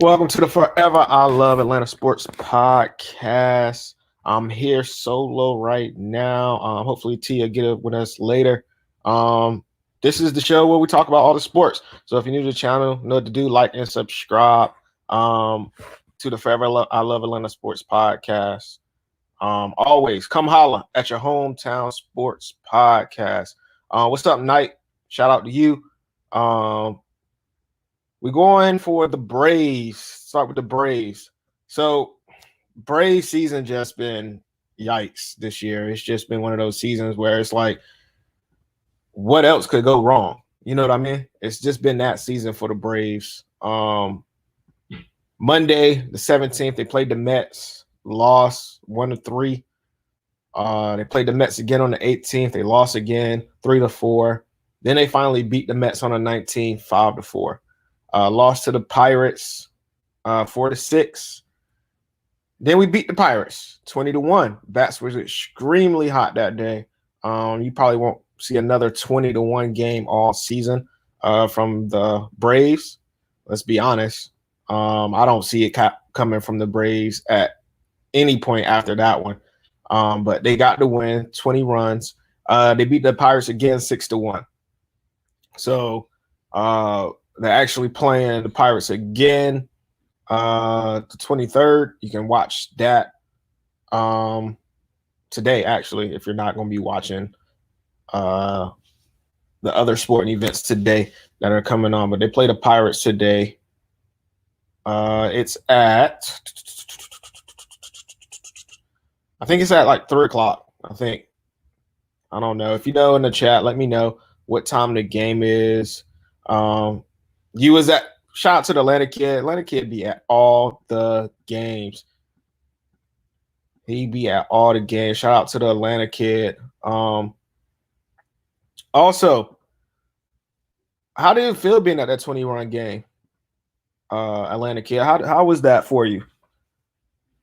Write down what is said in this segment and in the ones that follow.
Welcome to the Forever I Love Atlanta Sports Podcast. I'm here solo right now. Hopefully Tia get up with us later. This is the show where we talk about all the sports. So if you're new to the channel, know what to do, like and subscribe to the I Love Atlanta Sports Podcast. Always come holla at your hometown sports podcast. What's up, Knight? Shout out to you. We're going for the Braves. Start with the Braves. So, Braves season just been yikes this year. It's just been one of those seasons where it's like, what else could go wrong? You know what I mean? It's just been that season for the Braves. Monday, the 17th, they played the Mets, lost 1-3. They played the Mets again on the 18th. They lost again, 3-4. Then they finally beat the Mets on the 19th, 5-4. Lost to the Pirates 4-6. Then we beat the Pirates 20-1. Bats was extremely hot that day. You probably won't see another 20-1 game all season from the Braves. Let's be honest. I don't see it coming from the Braves at any point after that one. But they got the win, 20 runs. They beat the Pirates again 6-1. So they're actually playing the Pirates again the 23rd. You can watch that today, actually, if you're not going to be watching the other sporting events today that are coming on. But they play the Pirates today. It's at, I think it's at like 3 o'clock, I think. I don't know. If you know in the chat, let me know what time the game is. You was at, shout out to the Atlanta kid. Atlanta kid be at all the games. He be at all the games. Shout out to the Atlanta kid. Also, how did it feel being at that 20-run game? Atlanta kid, how was that for you?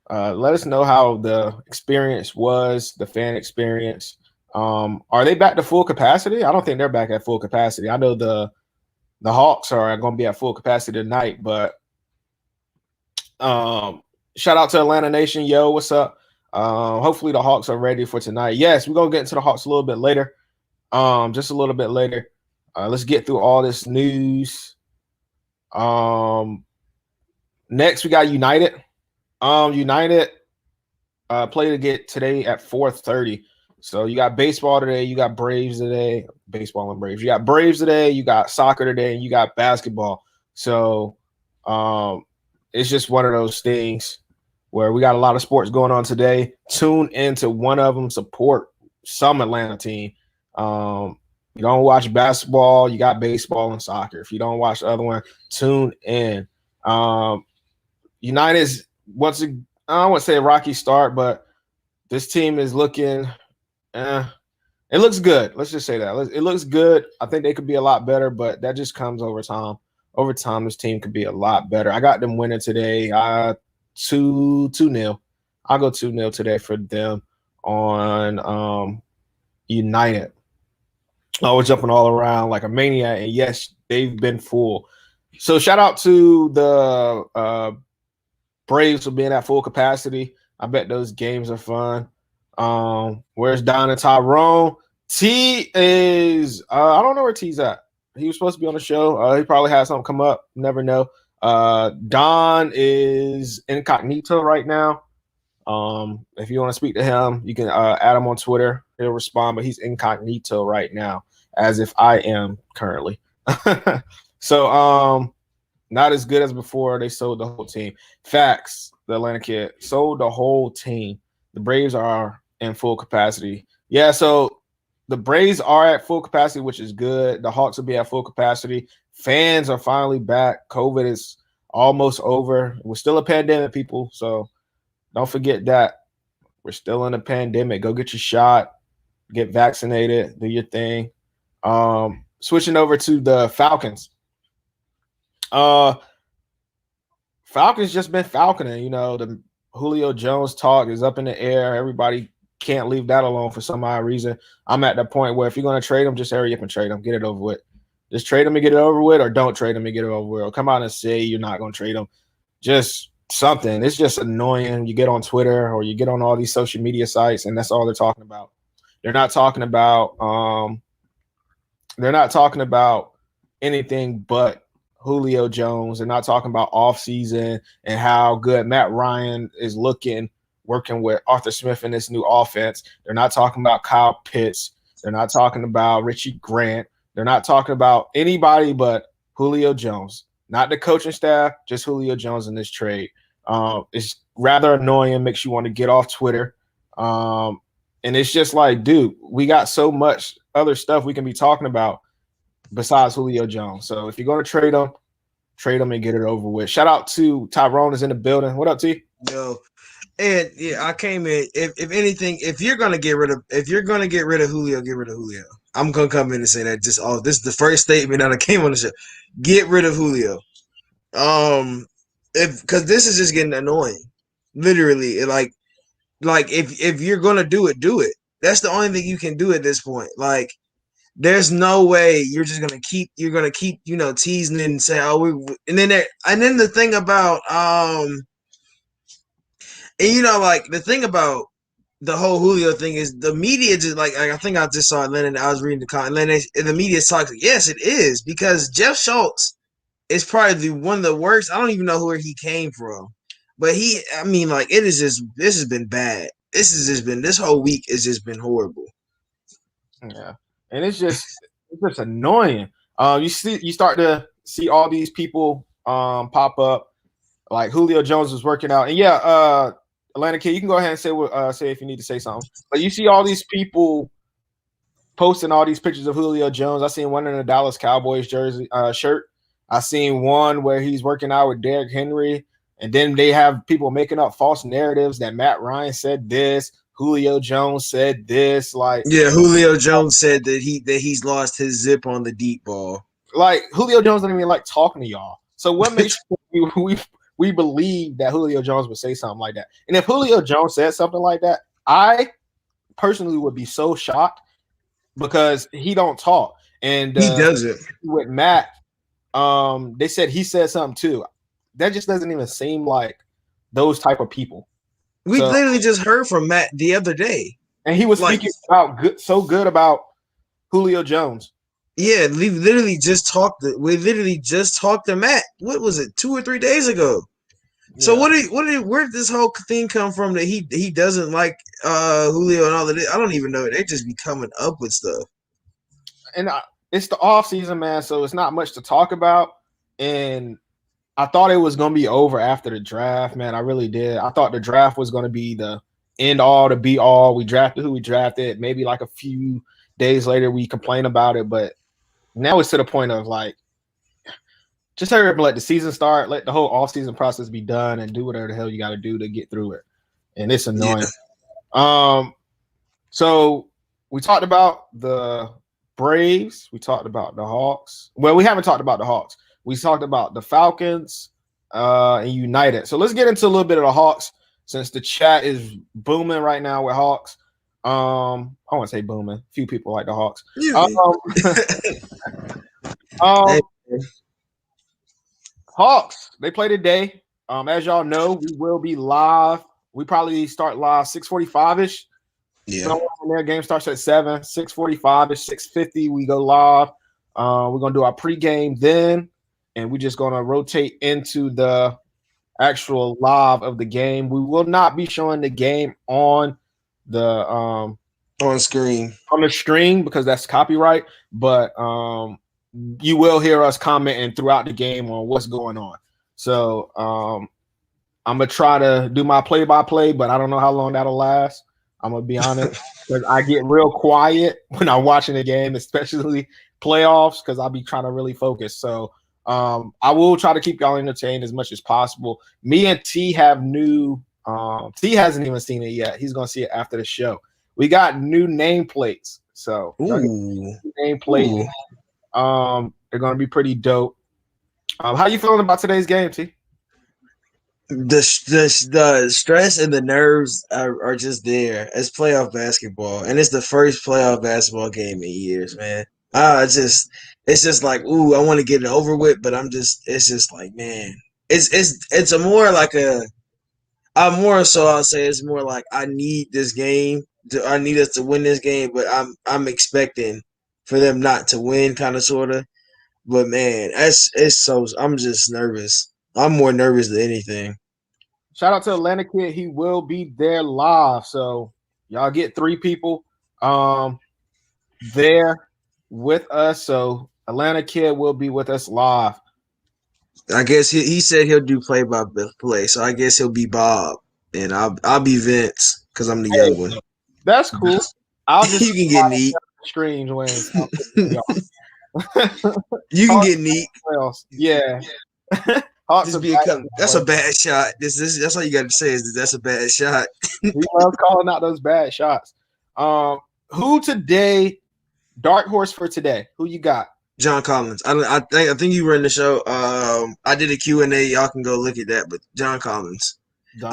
Let us know how the experience was, the fan experience. Are they back to full capacity? I don't think they're back at full capacity. I know the Hawks are going to be at full capacity tonight, but shout out to Atlanta Nation. Yo, what's up? Hopefully the Hawks are ready for tonight. Yes, we're going to get into the Hawks a little bit later. Just a little bit later. Let's get through all this news. Next, we got United. United play today at 4:30. So you got baseball today, you got Braves today, baseball and Braves. You got Braves today, you got soccer today, and you got basketball. So it's just one of those things where we got a lot of sports going on today. Tune into one of them, support some Atlanta team. You don't watch basketball, you got baseball and soccer. If you don't watch the other one, tune in. United's once again, I don't want to say a rocky start, but this team is looking it looks good. Let's just say that. It looks good. I think they could be a lot better, but that just comes over time. Over time, this team could be a lot better. I got them winning today 2-0. I'll go 2-0 today for them on United. I was jumping all around like a maniac, and yes, they've been full. So shout out to the Braves for being at full capacity. I bet those games are fun. Where's Don and Tyrone? T is I don't know where T's at. He was supposed to be on the show. He probably had something come up. Never know. Don is incognito right now. If you want to speak to him, you can add him on Twitter. He'll respond, but he's incognito right now, as if I am currently. So not as good as before. They sold the whole team. Facts. The Atlanta kid sold the whole team. The Braves are in full capacity. Yeah, so the Braves are at full capacity, which is good. The Hawks will be at full capacity. Fans are finally back. COVID is almost over. We're still a pandemic, people, so don't forget that. We're still in a pandemic. Go get your shot. Get vaccinated. Do your thing. Switching over to the Falcons. Falcons just been falconing. You know, the Julio Jones talk is up in the air. Everybody can't leave that alone for some odd reason. I'm at the point where if you're going to trade him, just hurry up and trade him. Get it over with. Just trade him and get it over with, or don't trade him and get it over with. Or come out and say you're not going to trade him. just something. It's just annoying. You get on Twitter or you get on all these social media sites, and that's all they're talking about. They're not talking about they're not talking about anything but Julio Jones. They're not talking about offseason and how good Matt Ryan is looking working with Arthur Smith in this new offense. They're not talking about Kyle Pitts. They're not talking about Richie Grant. They're not talking about anybody but Julio Jones. Not the coaching staff, just Julio Jones in this trade. It's rather annoying, makes you want to get off Twitter. And it's just like, dude, we got so much other stuff we can be talking about besides Julio Jones. So if you're going to trade him and get it over with. Shout out to Tyrone is in the building. What up, T? Yo, and yeah, I came in. If anything, if you're gonna get rid of Julio, get rid of Julio. I'm gonna come in and say that. This is the first statement that I came on the show. Get rid of Julio. Because this is just getting annoying. Literally, like if you're gonna do it, do it. That's the only thing you can do at this point. Like, there's no way you're just gonna keep teasing it and say, oh, and then the thing about like the thing about the whole Julio thing is the media just like I think I just saw Atlanta and I was reading the comment. The media talks. Yes, it is because Jeff Schultz is probably one of the worst. I don't even know where he came from, but it is just this has been bad. This whole week has just been horrible. Yeah, and it's just annoying. You start to see all these people pop up. Like Julio Jones was working out, and yeah, Atlanta Kid, you can go ahead and say if you need to say something. But you see all these people posting all these pictures of Julio Jones. I seen one in a Dallas Cowboys jersey shirt. I seen one where he's working out with Derrick Henry, and then they have people making up false narratives that Matt Ryan said this, Julio Jones said this. Like, yeah, Julio Jones said that he's lost his zip on the deep ball. Like, Julio Jones doesn't even like talking to y'all. So what makes we believe that Julio Jones would say something like that? And if Julio Jones said something like that, I personally would be so shocked because he don't talk. And he doesn't. With Matt, they said he said something too. That just doesn't even seem like those type of people. We literally just heard from Matt the other day, and he was speaking so good about Julio Jones. Yeah, we literally just talked to Matt. What was it, 2 or 3 days ago? Yeah. So where did this whole thing come from that he doesn't like Julio and all of this? I don't even know. They just be coming up with stuff. And it's the off season, man, so it's not much to talk about. And I thought it was going to be over after the draft, man. I really did. I thought the draft was going to be the end all, the be all. We drafted who we drafted. Maybe like a few days later we complain about it, but now it's to the point of like, just hurry up and let the season start. Let the whole off-season process be done and do whatever the hell you got to do to get through it. And it's annoying. Yeah. So we talked about the Braves. We talked about the Hawks. Well, we haven't talked about the Hawks. We talked about the Falcons and United. So let's get into a little bit of the Hawks since the chat is booming right now with Hawks. I want to say booming. A few people like the Hawks. Hawks, they play today. As y'all know, we will be live. We probably start live 6:45-ish. Yeah. So their game starts at 7, 6:45-ish, 6:50. We go live. We're gonna do our pregame then, and we're just gonna rotate into the actual live of the game. We will not be showing the game on the on the stream because that's copyright, but you will hear us commenting throughout the game on what's going on. So I'm gonna try to do my play-by-play, but I don't know how long that'll last. I'm gonna be honest, because I get real quiet when I'm watching the game, especially playoffs, because I'll be trying to really focus. So I will try to keep y'all entertained as much as possible. Me and T have new T hasn't even seen it yet. He's gonna see it after the show. We got new nameplates. So nameplates. They're gonna be pretty dope. How you feeling about today's game, T? The stress and the nerves are just there. It's playoff basketball, and it's the first playoff basketball game in years, man. It's just like, ooh, I want to get it over with, but it's just like, man, it's a more like a. I'm more so I'll say it's more like I need this game. I need us to win this game, but I'm expecting for them not to win, kind of sorta. But man, it's so I'm just nervous. I'm more nervous than anything. Shout out to Atlanta Kid. He will be there live. So y'all get 3 people there with us. So Atlanta Kid will be with us live. I guess he said he'll do play by play, so I guess he'll be Bob, and I'll be Vince because I'm the young one. That's cool. I'll just you can get neat. Streams when you can get neat. Yeah. That's a bad shot. That's all you got to say is that's a bad shot. He loves calling out those bad shots. Who today? Dark horse for today. Who you got? John Collins. I think you were in the show. I did a Q&A. Y'all can go look at that. But John Collins.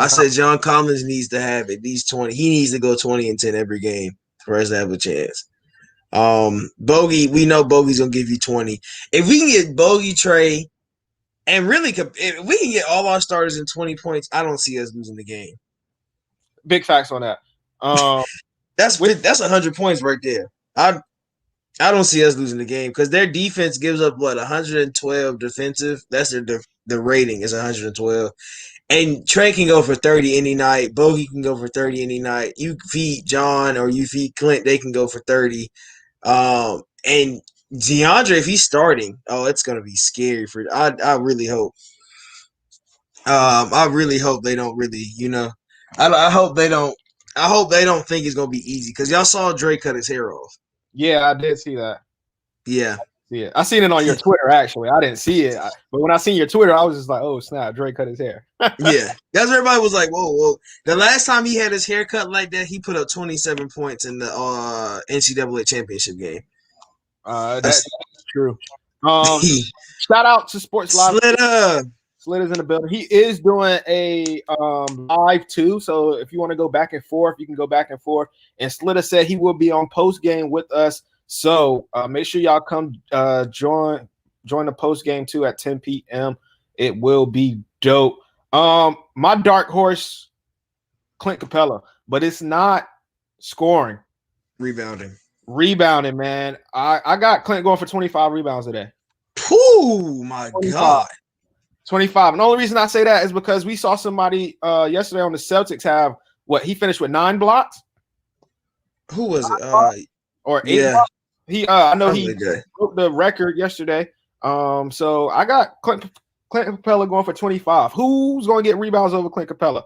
Said John Collins needs to have at least 20. He needs to go 20-10 every game for us to have a chance. Bogey, we know Bogey's gonna give you 20. If we can get Bogey, Trey, and really, if we can get all our starters in 20 points, I don't see us losing the game. Big facts on that. That's 100 points right there. I don't see us losing the game because their defense gives up 112 defensive. That's the rating is 112. And Trey can go for 30 any night. Bogey can go for 30 any night. You feed John or you feed Clint, they can go for 30. And DeAndre, if he's starting, it's gonna be scary for. I really hope. I really hope they don't really, I hope they don't. I hope they don't think it's gonna be easy because y'all saw Dre cut his hair off. Yeah, I did see that. Yeah. Yeah, I seen it on your Twitter. Actually, I didn't see it, but when I seen your Twitter, I was just like, "Oh snap!" Dre cut his hair. Yeah, that's everybody was like, "Whoa!" The last time he had his hair cut like that, he put up 27 points in the NCAA championship game. That's true. Shout out to Sports Live. Slitter's in the building. He is doing a live too. So if you want to go back and forth, you can go back and forth. And Slitter said he will be on post game with us. So make sure y'all come join the post game too at 10 p.m. It will be dope. My dark horse, Clint Capella, but it's not scoring. Rebounding, man. I got Clint going for 25 rebounds today. Oh my 25. God. 25. And the only reason I say that is because we saw somebody yesterday on the Celtics have he finished with 9 blocks. Who was it? Or 8 blocks. I know he broke the record yesterday. So I got Clint Capella going for 25. Who's going to get rebounds over Clint Capella?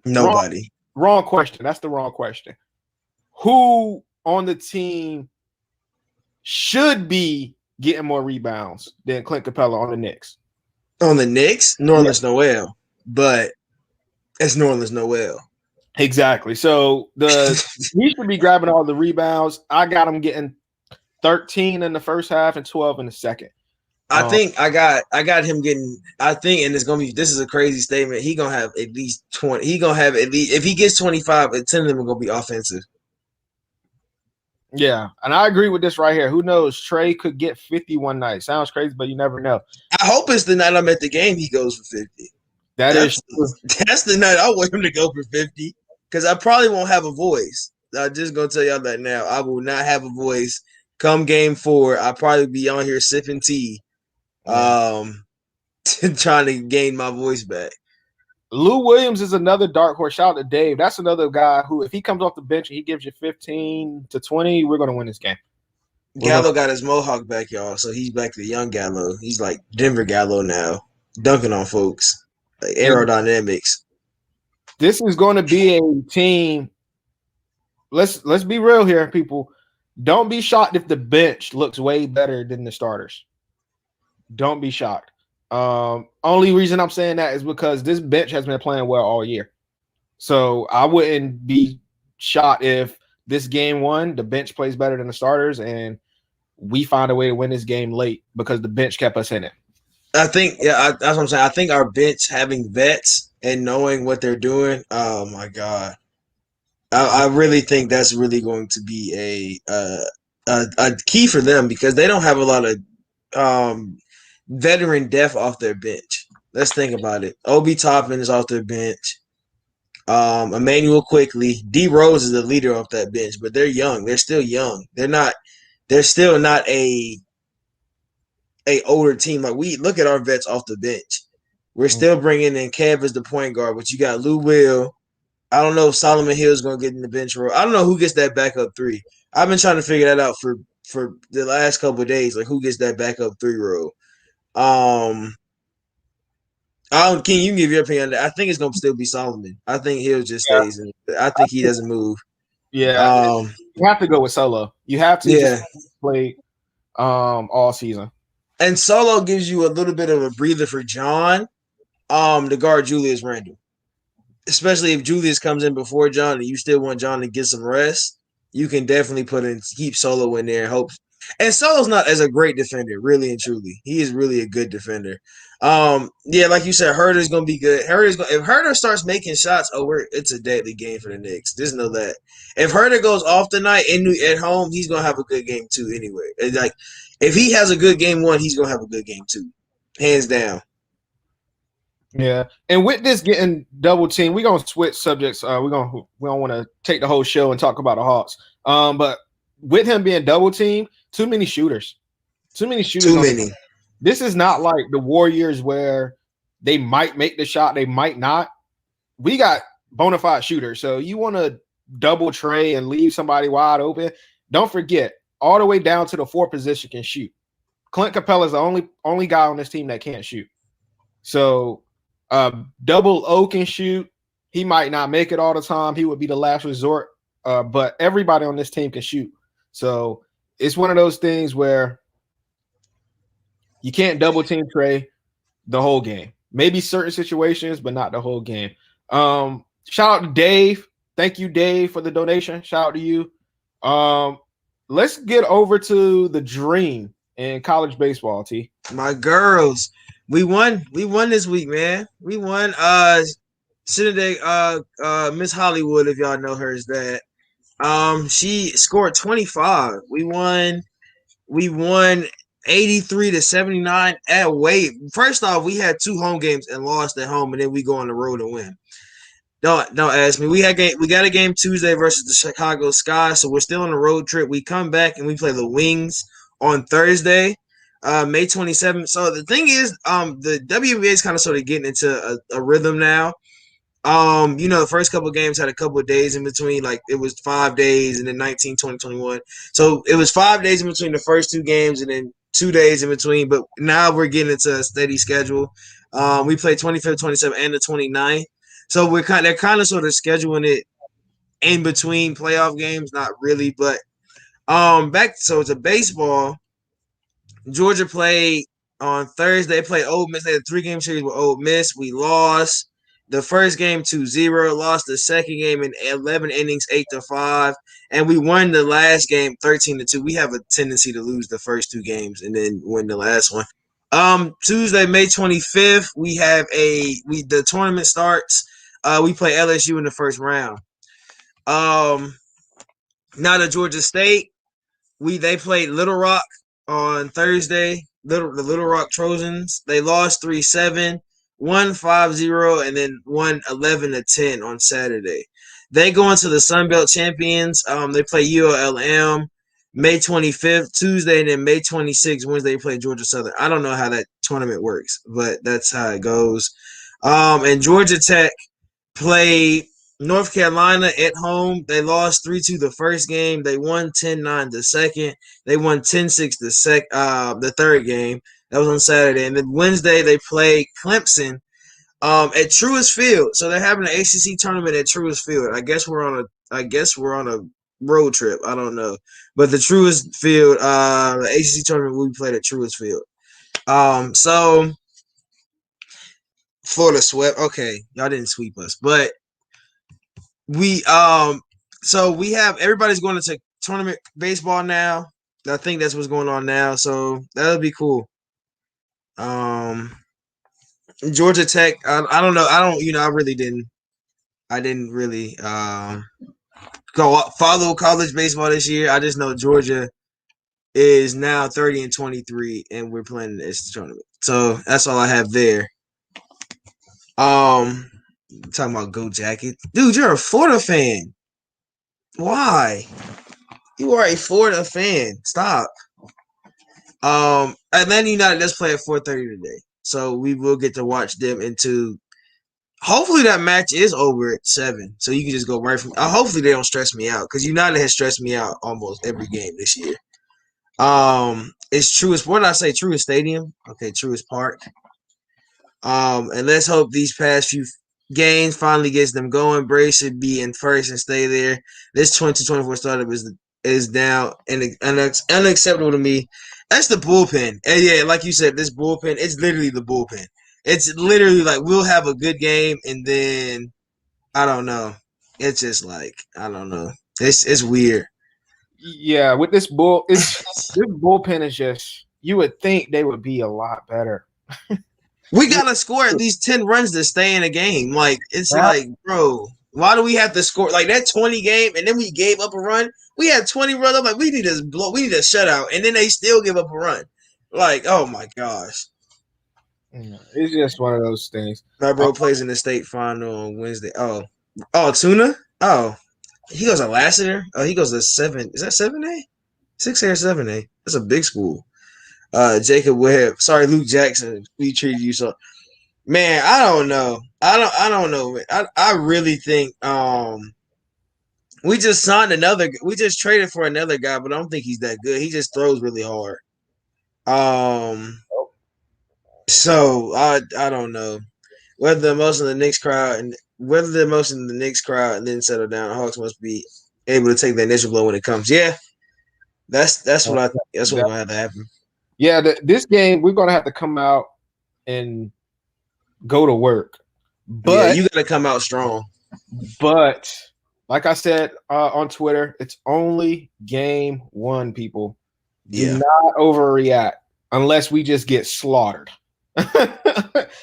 Nobody. Wrong question. That's the wrong question. Who on the team should be getting more rebounds than Clint Capella on the Knicks? On the Knicks, Nerlens Noel, but it's Nerlens Noel. Exactly. So he should be grabbing all the rebounds. I got him getting 13 in the first half and 12 in the second. I think I got him getting. I think, and it's gonna be. This is a crazy statement. He gonna have at least 20. He gonna have at least if he gets 25, 10 of them are gonna be offensive. Yeah, and I agree with this right here. Who knows? Trey could get 50 one night. Sounds crazy, but you never know. I hope it's the night I'm at the game he goes for 50. That's the night I want him to go for 50 because I probably won't have a voice. I'm just going to tell y'all that now. I will not have a voice. Come game 4, I'll probably be on here sipping tea trying to gain my voice back. Lou Williams is another dark horse. Shout out to Dave. That's another guy who, if he comes off the bench and he gives you 15 to 20, we're going to win this game. Gallo got his mohawk back, y'all, so he's back to the young Gallo. He's like Denver Gallo now, dunking on folks, like aerodynamics. This is going to be a team. Let's be real here, people. Don't be shocked if the bench looks way better than the starters. Don't be shocked. Only reason I'm saying that is because this bench has been playing well all year. So I wouldn't be shocked if this game 1, the bench plays better than the starters, and we find a way to win this game late because the bench kept us in it. I think, that's what I'm saying. I think our bench having vets and knowing what they're doing, oh my God. I really think that's really going to be a key for them because they don't have a lot of veteran depth off their bench. Let's think about it. Obi Toppin is off the bench. Emmanuel Quickly, D Rose is the leader off that bench, but they're young. They're still young. They're not. They're still not a older team. Like we look at our vets off the bench. We're still bringing in Kev as the point guard, but you got Lou Will. I don't know if Solomon Hill is going to get in the bench role. I don't know who gets that backup three. I've been trying to figure that out for the last couple of days. Like who gets that backup 3 role? I don't. King, you can give your opinion on that. I think it's gonna still be Solomon. I think Hill just Yeah, stays in. I think he doesn't move. yeah. Um, You have to go with Solo. You have to yeah. just play all season. And Solo gives you a little bit of a breather for John, to guard Julius Randle. Especially if Julius comes in before John and you still want John to get some rest, you can definitely keep Solo in there and hope. And Solo's not as a great defender, really and truly. He is really a good defender. Yeah, like you said, Herder's gonna be good. If Herder starts making shots, it's a deadly game for the Knicks. Just know that. If Herder goes off tonight at home, he's gonna have a good game too. Anyway, like if he has a good game one, he's gonna have a good game two, hands down. Yeah, and with this getting double team, we're gonna switch subjects. We don't want to take the whole show and talk about the Hawks. But with him being double team, too many shooters. Too many. This is not like the Warriors where they might make the shot, they might not. We got bona fide shooters, so you want to double Trey and leave somebody wide open. Don't forget, all the way down to the 4th position can shoot. Clint Capella is the only guy on this team that can't shoot. So. Double O can shoot. He might not make it all the time. He would be the last resort. But everybody on this team can shoot. So it's one of those things where you can't double team Trey the whole game. Maybe certain situations, but not the whole game. Shout out to Dave. Thank you, Dave, for the donation. Shout out to you. Let's get over to the dream in college baseball, T. My girls. We won this week, man. We won. Saturday, Miss Hollywood, if y'all know her, is that. She scored 25. We won 83-79 at Wade. First off, we had 2 home games and lost at home, and then we go on the road and win. Don't ask me. We got a game Tuesday versus the Chicago Sky, so we're still on a road trip. We come back and we play the Wings on Thursday. May 27th. So the thing is, the WBA is kind of sort of getting into a rhythm now. The first couple of games had a couple of days in between, like it was 5 days and then 19, 20, 21. So it was 5 days in between the first 2 games and then 2 days in between. But now we're getting into a steady schedule. We play 25th, 27th, and the 29th. So they're kind of sort of scheduling it in between playoff games, not really, but so to baseball. Georgia played on Thursday. They played Ole Miss. They had a 3-game series with Ole Miss. We lost the first game 2-0. Lost the second game in 11 innings, 8-5, and we won the last game 13-2. We have a tendency to lose the first 2 games and then win the last one. Tuesday, May 25th, the tournament starts. We play LSU in the first round. Now to Georgia State. They played Little Rock on Thursday. The Little Rock Trojans. They lost 3-7, won 5-0, and then won 11-10 on Saturday. They go into the Sun Belt Champions. They play ULM May 25th, Tuesday, and then May 26th, Wednesday, they play Georgia Southern. I don't know how that tournament works, but that's how it goes. And Georgia Tech played North Carolina at home. They lost 3-2 the first game. They won 10-9 the second. They won 10-6 the third game. That was on Saturday. And then Wednesday they played Clemson at Truist Field. So they're having an ACC tournament at Truist Field. I guess we're on a road trip. I don't know. But the Truist Field, the ACC tournament will be played at Truist Field. So Florida swept. Okay, y'all didn't sweep us, but so we have everybody's going to tournament baseball now. I think that's what's going on now. So that'll be cool. Georgia Tech. I don't know. I didn't really go follow college baseball this year. I just know Georgia is now 30-23, and we're playing this tournament. So that's all I have there. Um, talking about Go Jacket, dude. You're a Florida fan. Why? You are a Florida fan. Stop. Atlanta United does play at 4:30 today, so we will get to watch them into. Hopefully that match is over at 7, so you can just go right from. Hopefully they don't stress me out because United has stressed me out almost every game this year. It's Truist. What did I say? Truist Stadium. Okay, Truist Park. And let's hope these past few games finally gets them going. Braves should be in first and stay there. This 2024 startup is down and unacceptable to me. That's the bullpen. And yeah, like you said, this bullpen, it's literally the bullpen. It's literally like we'll have a good game and then I don't know. It's just like I don't know. It's weird. Yeah, with this bullpen is just you would think they would be a lot better. We gotta score at least 10 runs to stay in a game. Like it's Yeah. like, bro, why do we have to score like that 20 game and then we gave up a run? We had 20 runs. I'm like, we need a shutout, and then they still give up a run. Like, oh my gosh. It's just one of those things. My bro plays in the state final on Wednesday. Oh, Tuna? Oh. He goes to Lassiter? Oh, he goes to 7. Is that 7A? 6A or 7A? That's a big school. Jacob Webb. Sorry, Luke Jackson. We treated you so. Man, I don't know. I don't know. I really think we just signed another. We just traded for another guy, but I don't think he's that good. He just throws really hard. So I don't know whether the most in the Knicks crowd and then settle down. Hawks must be able to take the initial blow when it comes. Yeah, that's what I think. That's what's gonna have to happen. Yeah, this game we're gonna have to come out and go to work. But yeah, you gotta come out strong. But like I said on Twitter, it's only game 1, people. Do not overreact unless we just get slaughtered.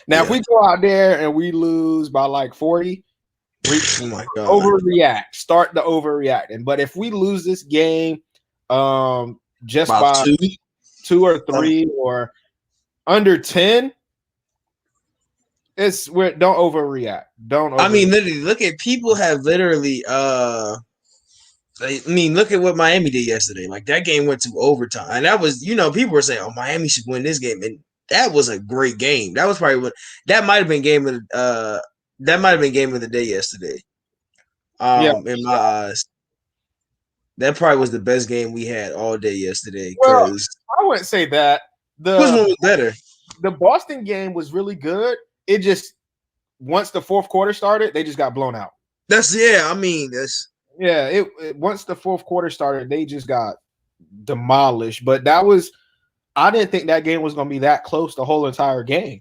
Now, if we go out there and we lose by like 40, oh my God. overreact. Start the overreacting. But if we lose this game just by 2 or 3 or under 10, don't overreact. Don't overreact. I mean, literally, look at people have literally I mean, look at what Miami did yesterday. Like that game went to overtime. And that was, people were saying, oh, Miami should win this game. And that was a great game. That was probably that might have been game of the day yesterday. In my eyes. That probably was the best game we had all day yesterday. Well, I wouldn't say that. Which one was better? The Boston game was really good. It just once the fourth quarter started, they just got blown out. Once the fourth quarter started, they just got demolished. But I didn't think that game was going to be that close the whole entire game.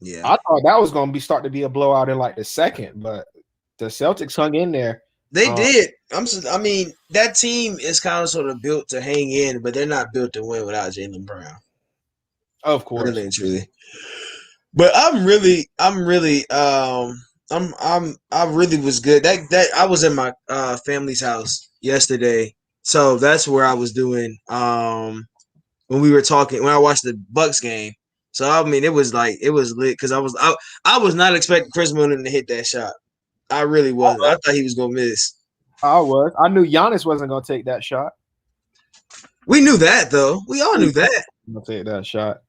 Yeah, I thought that was going to start to be a blowout in like the second, but the Celtics hung in there. They did. I mean, that team is kind of sort of built to hang in, but they're not built to win without Jaylen Brown. Of course, really and truly. But I really was good. That I was in my family's house yesterday, so that's where I was doing when we were talking when I watched the Bucks game. So I mean, it was lit because I was not expecting Chris Middleton to hit that shot. I really wasn't. I thought he was gonna miss. I knew Giannis wasn't gonna take that shot. We knew that though. We all knew that. Gonna take that shot.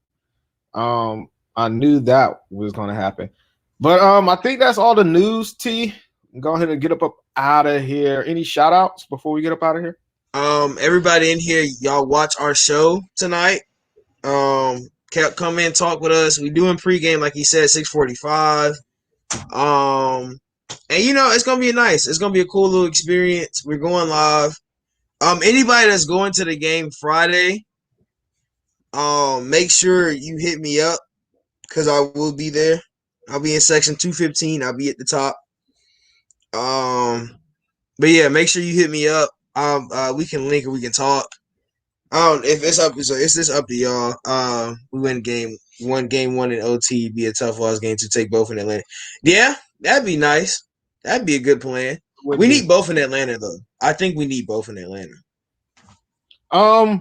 I knew that was gonna happen. But I think that's all the news, T. Go ahead and get up out of here. Any shout outs before we get up out of here? Everybody in here, y'all watch our show tonight. Come in, talk with us. We doing pregame, like he said, 6:45. And it's gonna be nice. It's gonna be a cool little experience. We're going live. Anybody that's going to the game Friday, make sure you hit me up because I will be there. I'll be in section 215. I'll be at the top. But yeah, make sure you hit me up. We can link or we can talk. If it's up, it's just up to y'all. We win game one in OT. Be a tough loss game to take both in Atlanta. Yeah, that'd be nice. That'd be a good plan. We need both in Atlanta though. I think we need both in Atlanta.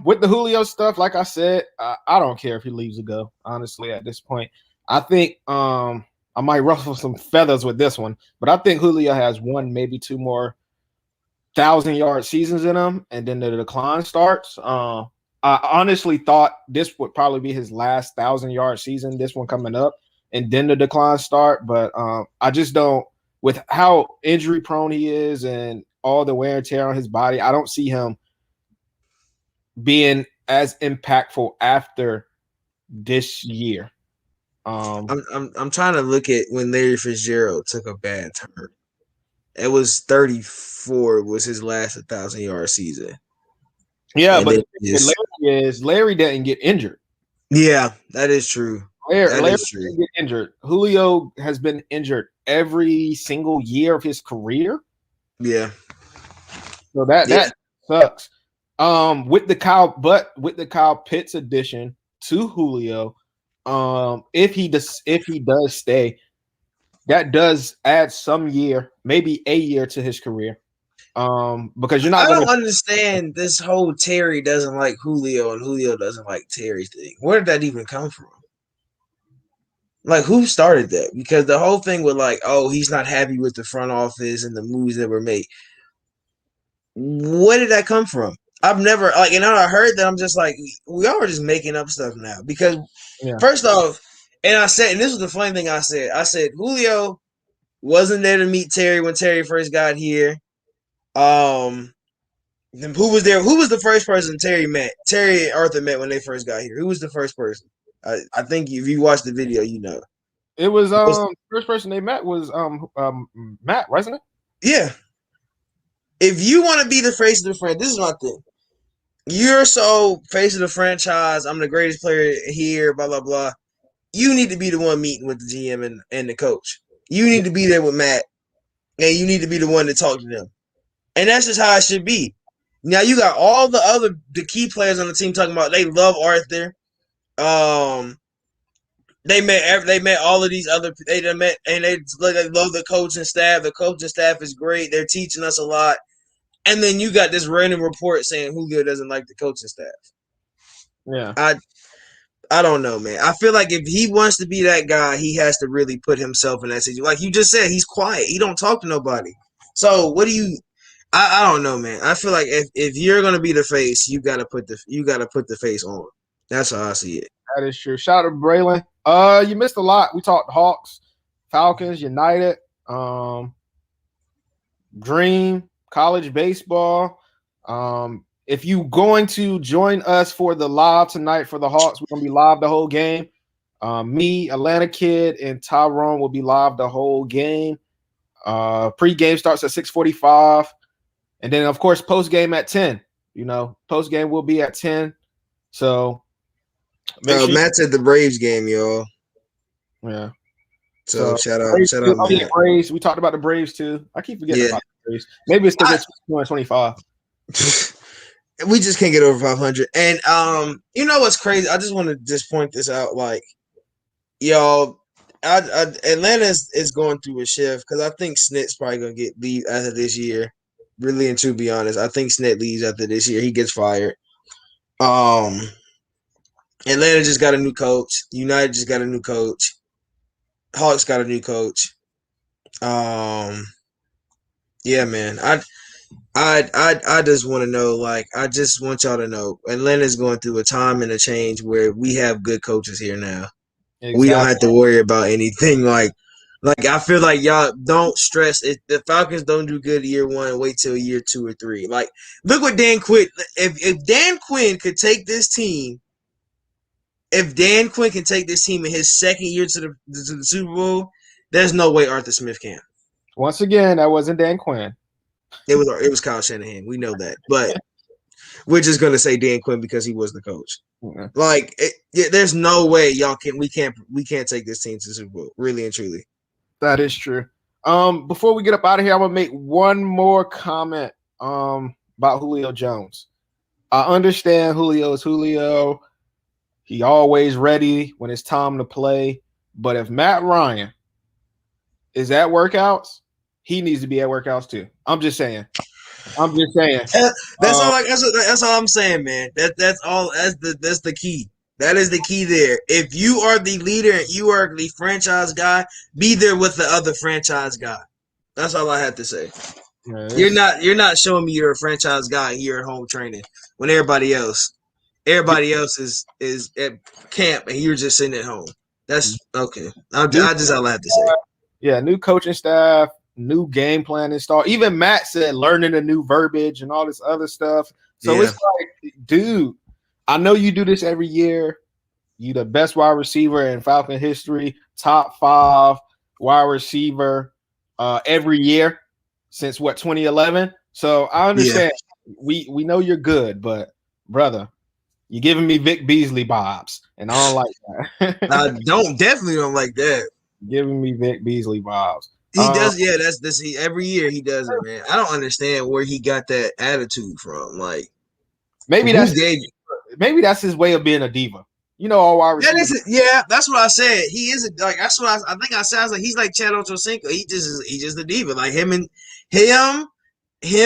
With the Julio stuff, like I said, I don't care if he leaves to go. Honestly, at this point, I think I might ruffle some feathers with this one, but I think Julio has one, maybe two more 1,000-yard seasons in him, and then the decline starts. I honestly thought this would probably be his last 1,000-yard season. This one coming up, and then the decline start. But I just don't, with how injury prone he is and all the wear and tear on his body. I don't see him being as impactful after this year. I'm trying to look at when Larry Fitzgerald took a bad turn. It was 34 was his last 1,000-yard season. Yeah, and but Larry didn't get injured. Yeah, that is true. Larry didn't get injured. Julio has been injured every single year of his career. Yeah. So that sucks. With the Kyle Pitts addition to Julio, if he does stay, that does add some year, maybe a year to his career. Because you're not. I don't understand this whole Terry doesn't like Julio and Julio doesn't like Terry thing. Where did that even come from? Like, who started that? Because the whole thing with like, oh, he's not happy with the front office and the moves that were made. Where did that come from? I've never like, and I heard that. I'm just like, we all are just making up stuff now. Because first off, and I said, and this was the funny thing I said Julio wasn't there to meet Terry when Terry first got here. Who was there? Who was the first person Terry and Arthur met when they first got here? Who was the first person? I think if you watch the video, you know. It was first person they met was Matt, wasn't it? Yeah. If you want to be the face of the franchise, this is my thing. You're so face of the franchise. I'm the greatest player here. Blah blah blah. You need to be the one meeting with the GM and the coach. You need to be there with Matt, and you need to be the one to talk to them. And that's just how it should be. Now you got all the key players on the team talking about they love Arthur. They met all of these other they met and they love the coaching staff. The coaching staff is great. They're teaching us a lot. And then you got this random report saying Julio doesn't like the coaching staff. Yeah. I don't know, man. I feel like if he wants to be that guy, he has to really put himself in that situation. Like you just said, he's quiet. He don't talk to nobody. So what do you I don't know, man. I feel like if you're gonna be the face, you gotta put the face on. That's how I see it. That is true. Shout out to Braylon. You missed a lot. We talked Hawks, Falcons, United, Dream, college baseball. If you going to join us for the live tonight for the Hawks, we're gonna be live the whole game. Me, Atlanta Kid, and Tyrone will be live the whole game. Pre-game starts at 6:45. And then, of course, post-game at 10. You know, post-game will be at 10. So, sure Matt's at the Braves game, y'all. Yeah. So shout out, Matt. Braves. We talked about the Braves, too. I keep forgetting about the Braves. Maybe it's because it's 225. We just can't get over 500. And, you know what's crazy? I just want to just point this out. Like, y'all, Atlanta is going through a shift because I think Snit's probably going to leave after this year. Really and to be honest, I think Snit leaves after this year. He gets fired. Atlanta just got a new coach. United just got a new coach. Hawks got a new coach. Yeah, man. I just want to know. Like, I just want y'all to know, Atlanta's going through a time and a change where we have good coaches here now. Exactly. We don't have to worry about anything like I feel like y'all don't stress if the Falcons don't do good year one, wait till year 2 or 3. Like, look what Dan Quinn. If Dan Quinn could take this team, if Dan Quinn can take this team in his second year to the Super Bowl, there's no way Arthur Smith can. Once again, that wasn't Dan Quinn. It was Kyle Shanahan. We know that, but we're just gonna say Dan Quinn because he was the coach. Mm-hmm. Like, there's no way we can't take this team to the Super Bowl, really and truly. That is true. Before we get up out of here, I'm gonna make one more comment about Julio Jones. I understand Julio is Julio. He always ready when it's time to play. But if Matt Ryan is at workouts, he needs to be at workouts too. I'm just saying. That's all. That's all I'm saying, man. That's all. That's the key. That is the key there. If you are the leader and you are the franchise guy, be there with the other franchise guy. That's all I have to say. Yeah, You're not showing me you're a franchise guy here at home training when everybody else is at camp and you're just sitting at home. That's okay. I just all I have to say. yeah, new coaching staff, new game plan installed. Even Matt said learning a new verbiage and all this other stuff. So it's like, dude, I know you do this every year. You the best wide receiver in Falcon history, top 5 wide receiver every year since 2011. So I understand we know you're good, but brother, you're giving me Vic Beasley vibes, and I don't like that. I definitely don't like that. Giving me Vic Beasley vibes. He does, yeah. That's every year he does it, man. I don't understand where he got that attitude from. Like maybe that's his way of being a diva. You know, all wide receivers. That's what I said. He is that's what I think I sounds like. He's like Chad Ochocinco. He just a diva. Like him and T.O. They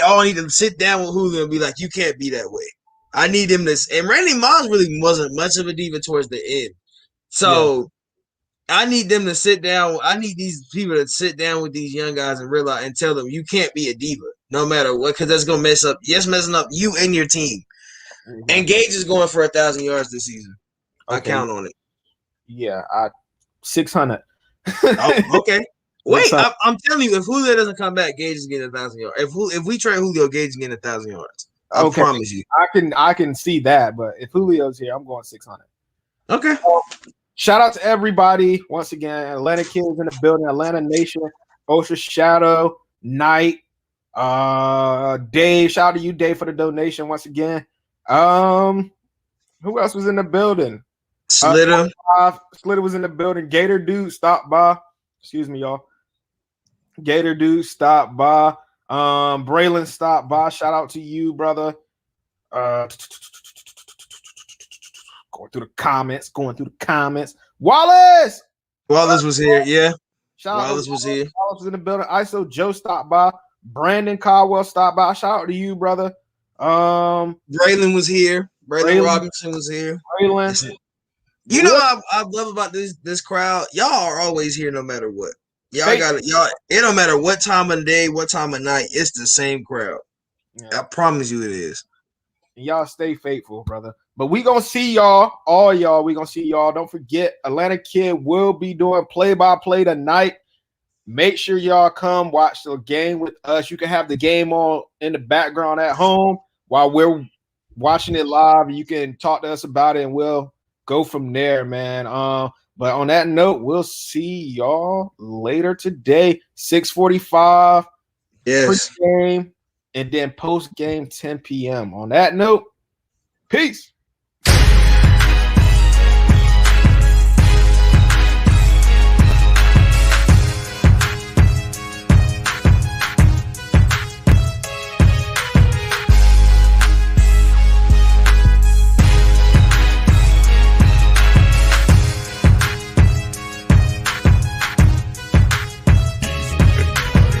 all need to sit down with Julio and be like, you can't be that way. I need him to. And Randy Moss really wasn't much of a diva towards the end. So I need them to sit down. I need these people to sit down with these young guys and realize and tell them you can't be a diva no matter what, because that's gonna messing up you and your team. Mm-hmm. And Gage is going for 1,000 yards this season. Okay. I count on it. Yeah, 600. Okay. Wait, I'm telling you, if Julio doesn't come back, Gage is getting 1,000 yards. If we trade Julio, Gage is getting 1,000 yards. I promise you. I can see that, but if Julio's here, I'm going 600. Okay. Shout out to everybody once again. Atlanta Kids in the building. Atlanta Nation. Ultra Shadow Knight. Dave. Shout out to you, Dave, for the donation once again. Who else was in the building? Slitter. Slitter was in the building. Gator Dude stopped by. Excuse me, y'all. Gator Dude stopped by. Braylon stopped by. Shout out to you, brother. Going through the comments. Wallace was here. Yeah. Wallace was here. Wallace was in the building. ISO Joe stopped by. Brandon Caldwell stopped by. Shout out to you, brother. Braylon was here. Braylon Robinson was here. Braylon. You know what I love about this crowd? Y'all are always here no matter what. It don't matter what time of the day, what time of night, it's the same crowd. Yeah. I promise you it is. And y'all stay faithful, brother. But we gonna see y'all, all y'all. We gonna see y'all. Don't forget, Atlanta Kid will be doing play-by-play tonight. Make sure y'all come watch the game with us. You can have the game on in the background at home while we're watching it live. You can talk to us about it, and we'll go from there, man. But on that note, we'll see y'all later today, 6:45. Yes. Pre-game and then post-game 10 p.m. On that note, peace.